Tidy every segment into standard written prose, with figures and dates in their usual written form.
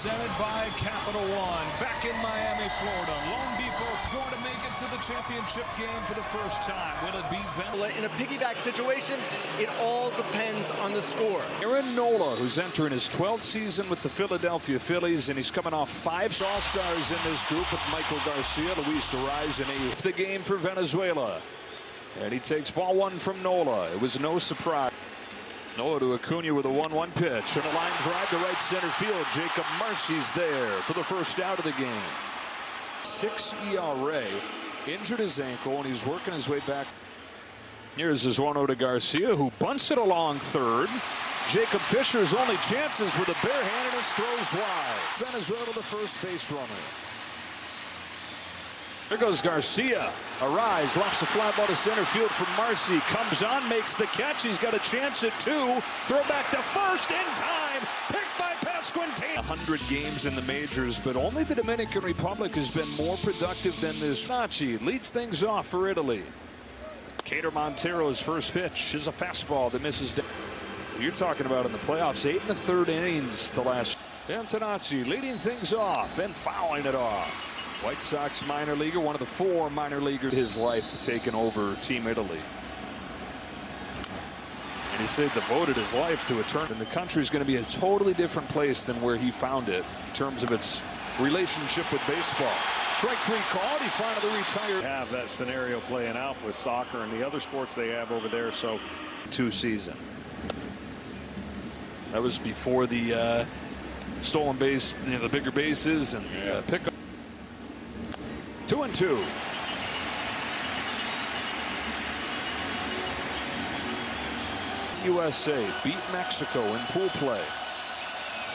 presented by Capital One. Back in Miami, Florida. Lone Depot going to make it to the championship game for the first time. Will it be Venezuela? In a piggyback situation, it all depends on the score. Nola, who's entering his 12th season with the Philadelphia Phillies, and he's coming off 5 All-Stars in this group with Michael Garcia, Luis Arraez, and the game for Venezuela. And he takes ball 1 from Nola. It was no surprise. Nola to Acuna with a 1-1 pitch and a line drive to right center field. Jacob Marcy's there for the first out of the game. 6 ERA, injured his ankle, and he's working his way back. Here's his 1-0 to Garcia, who bunts it along third. Jacob Fisher's only chances with a barehanded and throws wide. Venezuela the first base runner. There goes Garcia. Arraez lofts a fly ball to center field from Marcy. Comes on, makes the catch. He's got a chance at 2. Throw back to first in time. Picked by Pasquantino. 100 games in the majors, but only the Dominican Republic has been more productive than this. Nachi leads things off for Italy. Cater Montero's first pitch is a fastball that misses down. You're talking about in the playoffs, 8 1/3 innings the last. Antonacci leading things off and fouling it off. White Sox minor leaguer, one of the 4 minor leaguers in his life to taking over Team Italy. And he said devoted his life to a turn. And the country's going to be a totally different place than where he found it in terms of its relationship with baseball. Strike 3 called. He finally retired. Have that scenario playing out with soccer and the other sports they have over there. So 2 season. That was before the stolen base, the bigger bases and pickup. 2-2. USA beat Mexico in pool play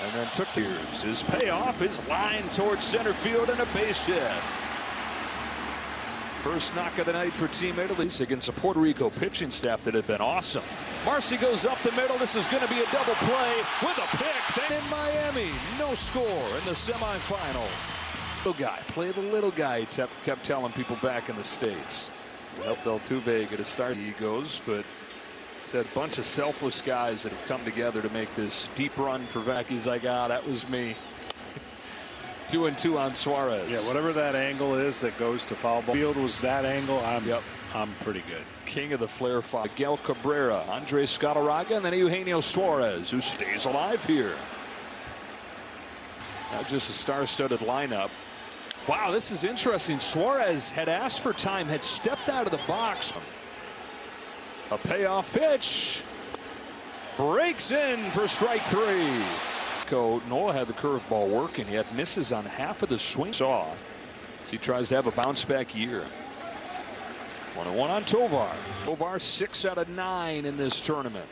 and then took years. His payoff is line towards center field and a base hit. First knock of the night for Team Italy against a Puerto Rico pitching staff that had been awesome. Marcy goes up the middle. This is going to be a double play with a pick. Then in Miami, no score in the semifinal. Little guy, play the little guy, he kept telling people back in the States. Helped Altuve get a start. He goes, but said a bunch of selfless guys that have come together to make this deep run for Vac. He's like, that was me. 2-2 on Suarez. Yeah, whatever that angle is that goes to foul ball field was that angle. I'm pretty good. King of the flare foul. Miguel Cabrera, Andres Galarraga, and then Eugenio Suarez, who stays alive here. Not just a star-studded lineup. Wow, this is interesting. Suarez had asked for time, had stepped out of the box. A payoff pitch. Breaks in for strike 3. Nola had the curveball working. He had misses on half of the swing. As he tries to have a bounce-back year. 1-1 on Tovar. Tovar 6 out of 9 in this tournament.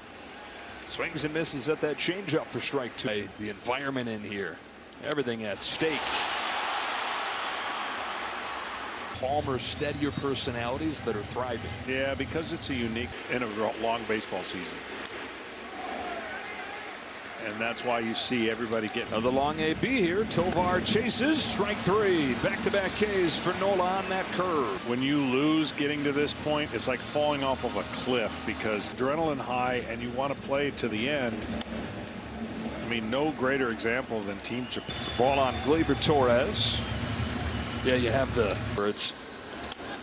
Swings and misses at that changeup for strike 2. The environment in here. Everything at stake. Calmer, steadier personalities that are thriving. Yeah, because it's a unique and a long baseball season. And that's why you see everybody getting the long AB here. Tovar chases. Strike 3. Back-to-back Ks for Nola on that curve. When you lose getting to this point, it's like falling off of a cliff because adrenaline high and you want to play to the end. I mean, no greater example than Team Japan. Ball on Gleyber Torres. Yeah, you have where it's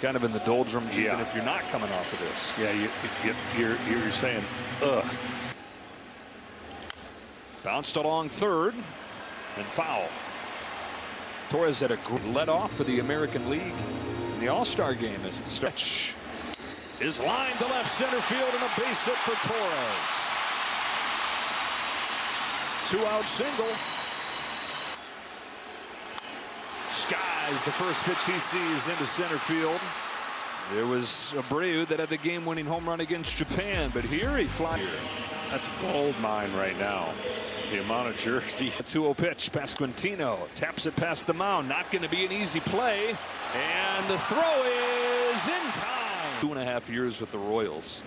kind of in the doldrums, even if you're not coming off of this. Yeah, you're saying, ugh. Bounced along third and foul. Torres had a led off for the American League in the All-Star game as the stretch is lined to left center field and a base hit for Torres. 2-out single. Skies the first pitch he sees into center field. There was Abreu that had the game-winning home run against Japan, but here he flies. That's a gold mine right now. The amount of jerseys. 2-0 pitch. Pasquantino taps it past the mound. Not going to be an easy play. And the throw is in time. 2.5 years with the Royals.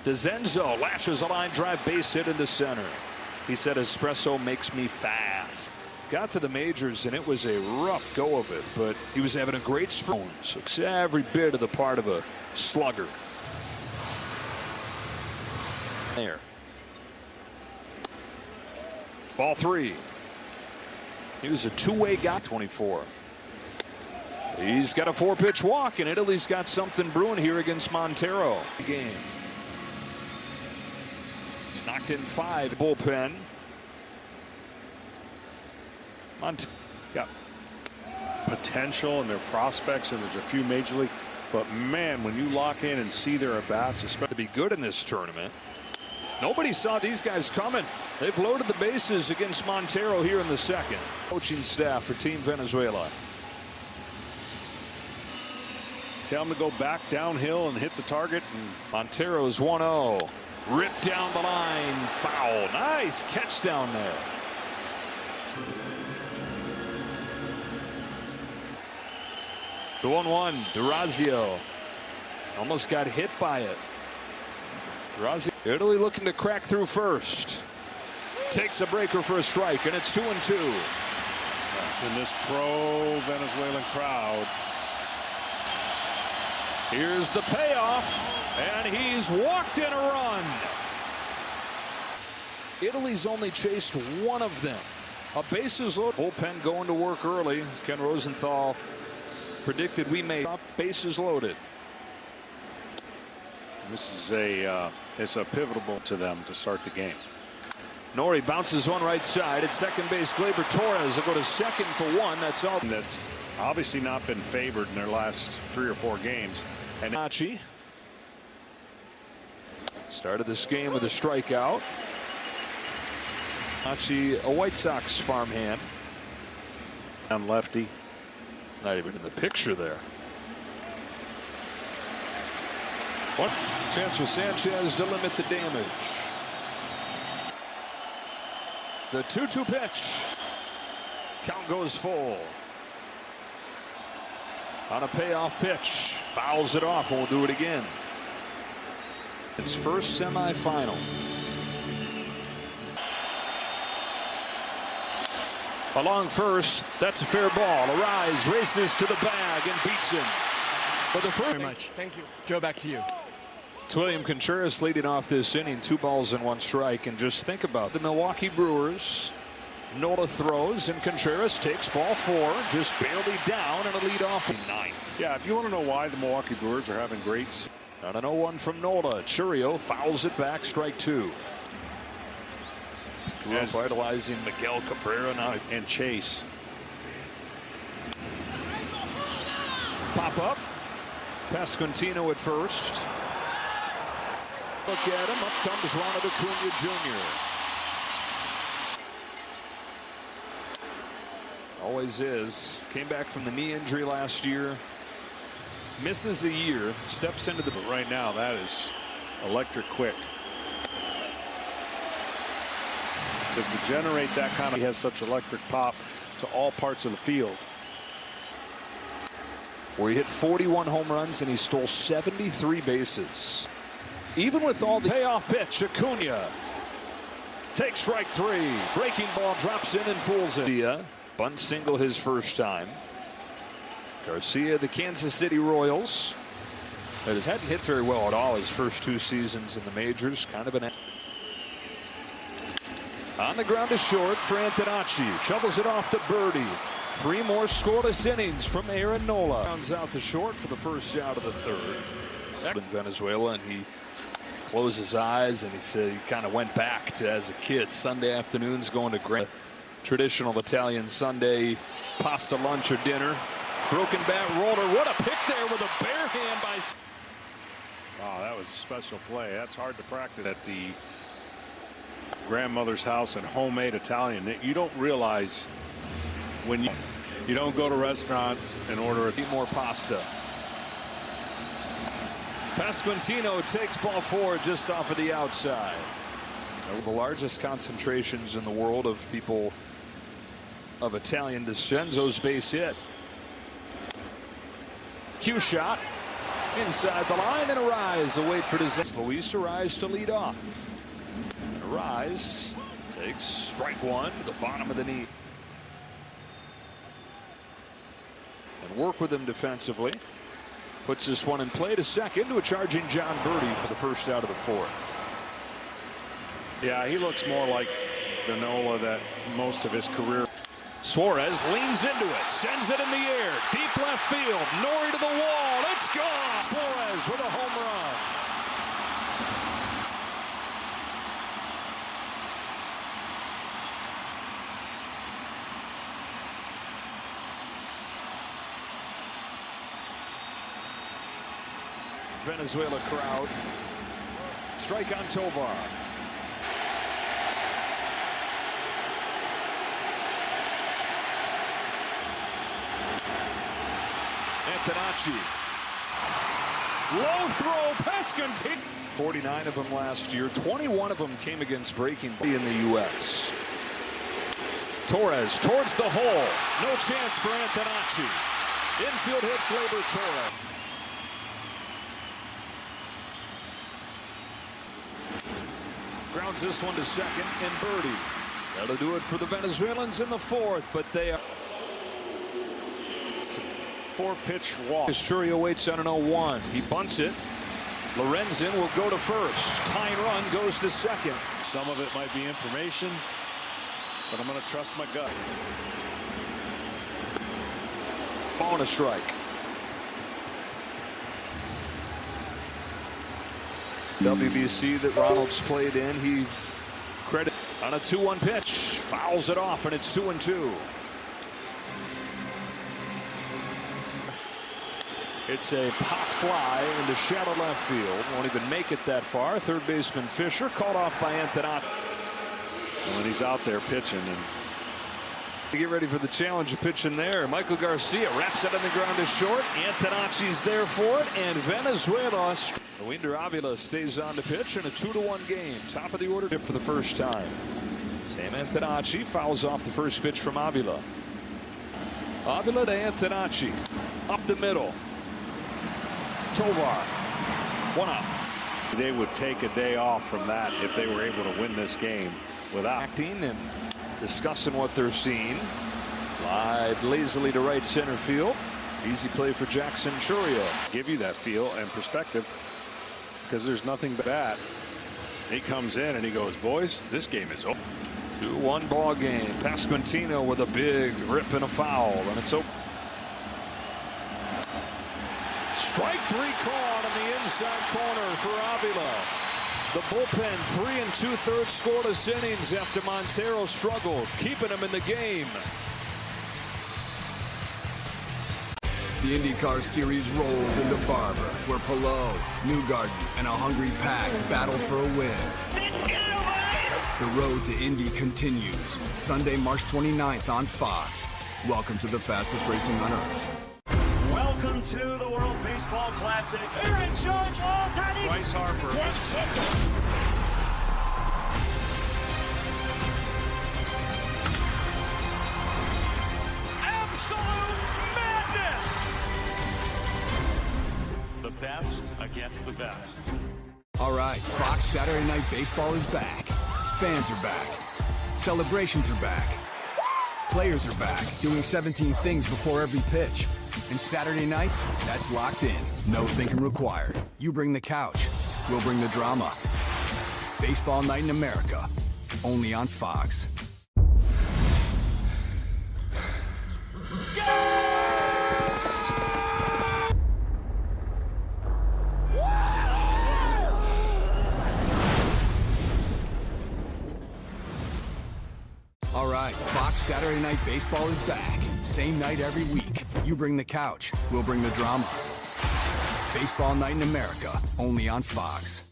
DeZenzo lashes a line drive base hit into center. He said, espresso makes me fast. Got to the majors, and it was a rough go of it, but he was having a great spring. Looks every bit of the part of a slugger. There. Ball 3. He was a two-way guy. 24. He's got a 4-pitch walk, and Italy's got something brewing here against Montero. Game. He's knocked in 5. Bullpen. Got potential and their prospects, and there's a few major league. But man, when you lock in and see their at-bats, especially to be good in this tournament. Nobody saw these guys coming. They've loaded the bases against Montero here in the second. Coaching staff for Team Venezuela. Tell them to go back downhill and hit the target. And Montero's 1-0. Ripped down the line. Foul. Nice catch down there. The 1-1. Durazio almost got hit by it. Durazio. Italy looking to crack through first. Takes a breaker for a strike, and it's 2-2. In this pro-Venezuelan crowd. Here's the payoff, and he's walked in a run. Italy's only chased one of them. A bases loaded. Bullpen going to work early. As Ken Rosenthal predicted, we may up bases loaded. This is it's a pivotal to them to start the game. Nori bounces one right side at second base. Gleyber Torres will go to second for 1. That's all. That's obviously not been favored in their last 3 or 4 games. And Archie started this game with a strikeout. Archie, a White Sox farmhand. On lefty. Not even in the picture there. One chance for Sanchez to limit the damage. The 2-2 pitch. Count goes full. On a payoff pitch. Fouls it off. We'll do it again. It's first semifinal. Along first. That's a fair ball. Arise races to the bag and beats him. For the first. Very much. Thank you. Joe, back to you. It's William Contreras leading off this inning. 2 balls and 1 strike. And just think about the Milwaukee Brewers. Nola throws, and Contreras takes ball 4, just barely down, and a leadoff in 9th. Yeah, if you want to know why the Milwaukee Brewers are having great. On an 0-1 from Nola. Churio fouls it back, strike 2. Revitalizing Miguel Cabrera now. And Chase. Pop up. Pasquantino at first. Look at him. Up comes Ronald Acuna Jr. Always is. Came back from the knee injury last year. Misses a year. Steps into the. But right now, that is electric quick. Because to generate that kind of. He has such electric pop to all parts of the field. Where he hit 41 home runs and he stole 73 bases. Even with all the payoff pitch, Acuna takes strike 3. Breaking ball drops in and fools it. Bunt single his first time. Garcia, the Kansas City Royals. That hadn't hit very well at all his first 2 seasons in the majors. Kind of an. On the ground to short for Antonacci. Shovels it off to Birdie. 3 more scoreless innings from Aaron Nola. Rounds out the short for the first out of the 3rd. In Venezuela, and he closed his eyes and he said he kind of went back to as a kid. Sunday afternoons going to great traditional Italian Sunday pasta lunch or dinner. Broken bat roller. What a pick there with a bare hand by. Oh, that was a special play. That's hard to practice at the grandmother's house and homemade Italian. You don't realize when you don't go to restaurants and order more pasta. Pasquantino takes ball 4 just off of the outside. The largest concentrations in the world of people of Italian descent. Enzo's base hit. Cue shot inside the line, and Arise a wait for disaster. Luis Arise to lead off. Arise takes strike 1 to the bottom of the knee. And work with him defensively. Puts this one in play to second to a charging John Birdie for the first out of the 4th. Yeah, he looks more like the Nola that most of his career. Suarez leans into it, sends it in the air, deep left field, Nori to the wall, it's gone! Suarez with a home run. Venezuela crowd. Strike on Tovar. Antonacci. Low throw, Pescantini. 49 of them last year. 21 of them came against breaking in the U.S. Torres towards the hole. No chance for Antonacci. Infield hit, Gleyber Torres. Grounds this one to second and birdie. That'll do it for the Venezuelans in the fourth, but they are. 4-pitch walk. Shurio waits on an 0-1. He bunts it. Lorenzen will go to first. Tying run goes to second. Some of it might be information, but I'm going to trust my gut. Ball and a strike. WBC that Ronald's played in. He credit on a 2-1 pitch. Fouls it off, and it's 2-2. It's a pop fly into shallow left field. Won't even make it that far. Third baseman Fisher caught off by Antonacci. When he's out there pitching and to get ready for the challenge of pitching there. Michael Garcia wraps it on the ground to short. Antonacci's there for it, and Venezuela. Winder Avila stays on to pitch in a 2-1 game. Top of the order for the first time. Sam Antonacci fouls off the first pitch from Avila. Avila to Antonacci. Up the middle. Tovar. 1 out. They would take a day off from that if they were able to win this game without acting and discussing what they're seeing. Fly lazily to right center field. Easy play for Jackson Chourio. Give you that feel and perspective because there's nothing but that. He comes in and he goes, boys, this game is over. 2-1 ball game. Pasquantino with a big rip and a foul, and it's over. Strike 3 caught on the inside corner for Avila. The bullpen 3 2/3 scoreless innings after Montero struggled, keeping him in the game. The IndyCar Series rolls into Barber, where Palou, Newgarden, and a hungry pack battle for a win. The road to Indy continues. Sunday, March 29th on Fox. Welcome to the fastest racing on Earth. Welcome to the World Baseball Classic. Aaron Judge, all-time. Bryce Harper. Absolute madness. The best against the best. All right, Fox Saturday Night Baseball is back. Fans are back. Celebrations are back. Players are back, doing 17 things before every pitch. And Saturday night, that's locked in. No thinking required. You bring the couch. We'll bring the drama. Baseball Night in America. Only on Fox. All right, Fox Saturday Night Baseball is back. Same night every week. You bring the couch. We'll bring the drama. Baseball Night in America. Only on Fox.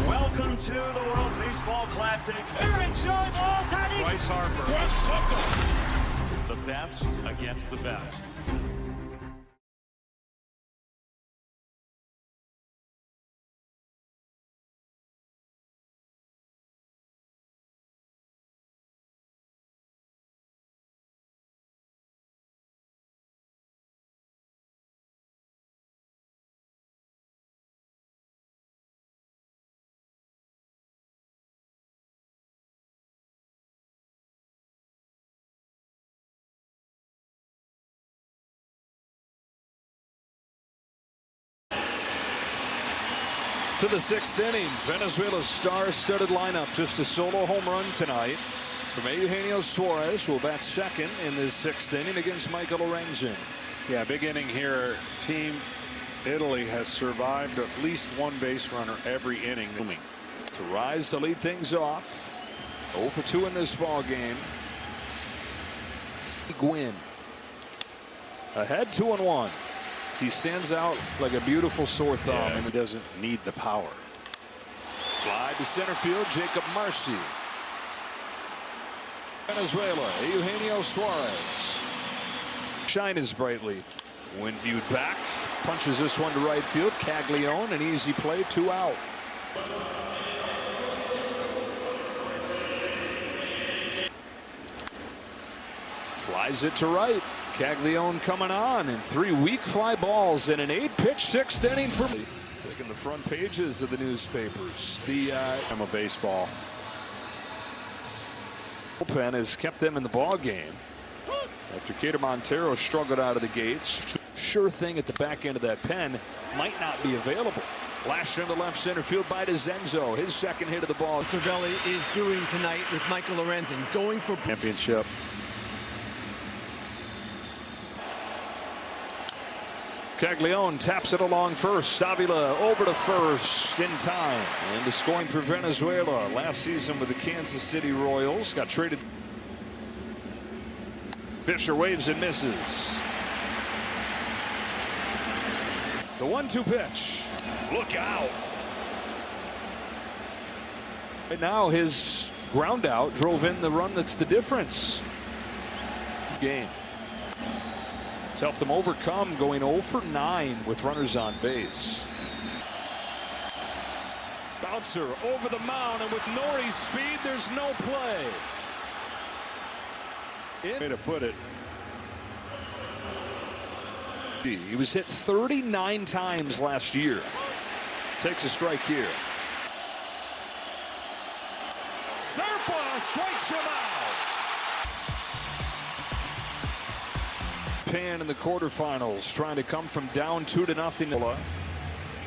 Welcome to the World Baseball Classic. Aaron Judge, all-time. Bryce Harper. The best against the best. To the 6th inning, Venezuela's star-studded lineup. Just a solo home run tonight from Eugenio Suarez, who will bat second in this 6th inning against Michael Lorenzen. Yeah, big inning here. Team Italy has survived at least one base runner every inning. To rise to lead things off. 0 for 2 in this ball game. Gwynn ahead 2-1. He stands out like a beautiful sore thumb. Yeah, and he doesn't need the power. Fly to center field, Jacob Marcy. Venezuela, Eugenio Suarez. Shines brightly. When viewed back, punches this one to right field. Caglione, an easy play, 2 out. Flies it to right. Caglione coming on, and 3 weak fly balls in an 8-pitch 6th inning for me. Taking the front pages of the newspapers. I'm a baseball. Bullpen has kept them in the ball game after Cater Montero struggled out of the gates. Sure thing at the back end of that pen might not be available. Lashed into left center field by DeZenzo. His second hit of the ball. Cervelli is doing tonight with Michael Lorenzen, going for Championship. Caglione taps it along first. Avila over to first in time. And the scoring for Venezuela last season with the Kansas City Royals. Got traded. Fisher waves and misses. The 1-2 pitch. Look out. Right now his ground out drove in the run that's the difference. Game. It's helped him overcome going 0 for 9 with runners on base. Bouncer over the mound, and with Nori's speed, there's no play. Way to put it. He was hit 39 times last year. Takes a strike here. Serpa strikes him out. Pan in the quarterfinals, trying to come from down 2-0. Nola,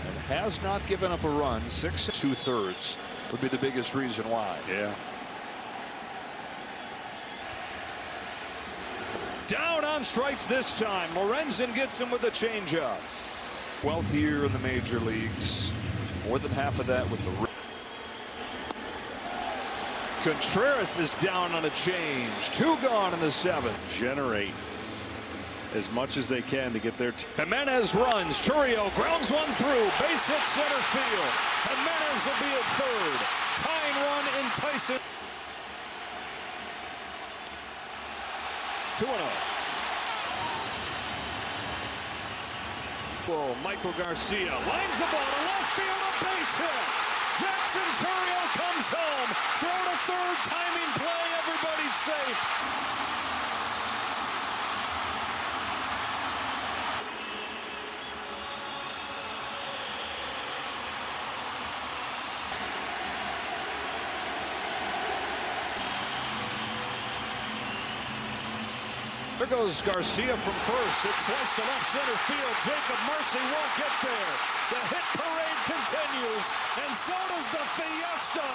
and has not given up a run. 6 2/3 would be the biggest reason why. Yeah. Down on strikes this time. Lorenzen gets him with a changeup. 12th year in the major leagues. More than half of that with the. Contreras is down on a change. 2 gone in the 7th. Generate as much as they can to get their Jimenez runs. Churio grounds one through. Base hit center field. Jimenez will be at third. Tying run enticing. 2-0. Whoa, Michael Garcia lines the ball to left field. A base hit. Jackson Churio comes home. Throw to third. Timing play. Everybody's safe. There goes Garcia from first. It's sliced to left center field. Jacob Marcy won't get there. The hit parade continues, and so does the fiesta.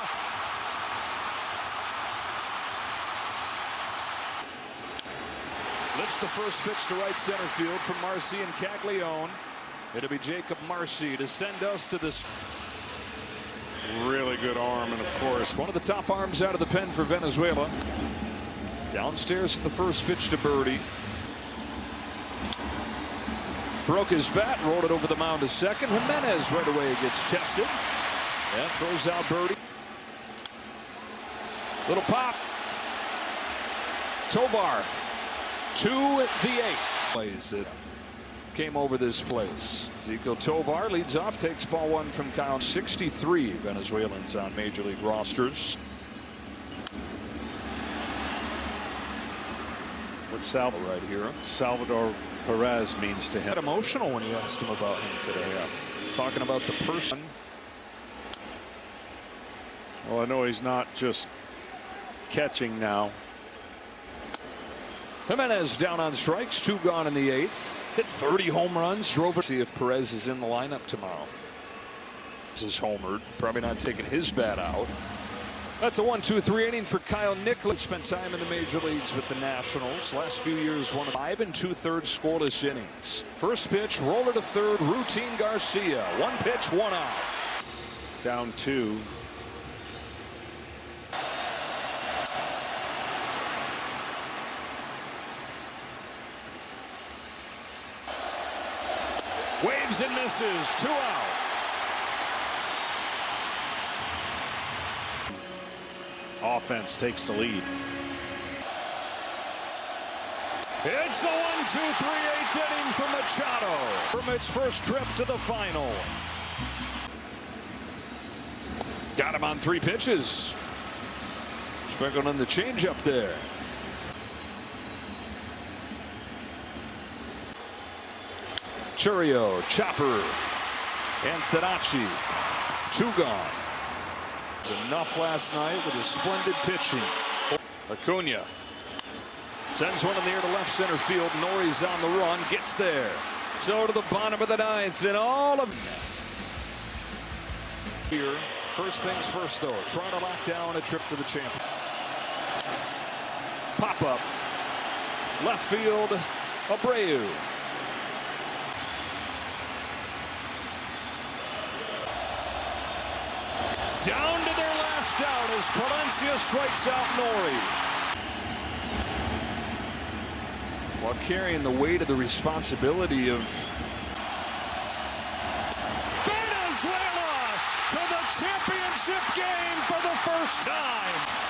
Lifts the first pitch to right center field from Marcy and Caglione. It'll be Jacob Marcy to send us to this. really good arm, and of course One of the top arms out of the pen for Venezuela. Downstairs at the first pitch to Birdie. Broke his bat, rolled it over the mound to second. Jimenez right away gets chested. Yeah, throws out Birdie. Little pop. Tovar to the 8th. Plays it. Came over this place. Zico Tovar leads off, takes ball 1 from Kyle. 63 Venezuelans on major league rosters. what Salvador Perez means to him. Emotional when you asked him about him today. Talking about the person. Well, I know he's not just catching now. Jimenez down on strikes, 2 gone in the 8th. Hit 30 home runs, drove it. See if Perez is in the lineup tomorrow. is homered, probably not taking his bat out. That's a 1-2-3 inning for Kyle Nicholas. Spent time in the major leagues with the Nationals. Last few years, won 5 2/3 scoreless innings. First pitch, roller to third, routine Garcia. 1 pitch, 1 out. Down 2. Waves and misses, 2 out. Offense takes the lead. It's a 1-2-3 8th inning for Machado from its first trip to the final. Got him on 3 pitches. Sprinkled on the changeup there. Churio, Chopper, and Tadachi. 2 gone. It's enough last night with his splendid pitching. Acuna sends one in the air to left center field. Nori's on the run, gets there. So to the bottom of the 9th, and all of here. First things first, though, trying to lock down a trip to the champion. Pop up, left field, Abreu. Down to their last out as Palencia strikes out Nori. While carrying the weight of the responsibility of Venezuela to the championship game for the first time.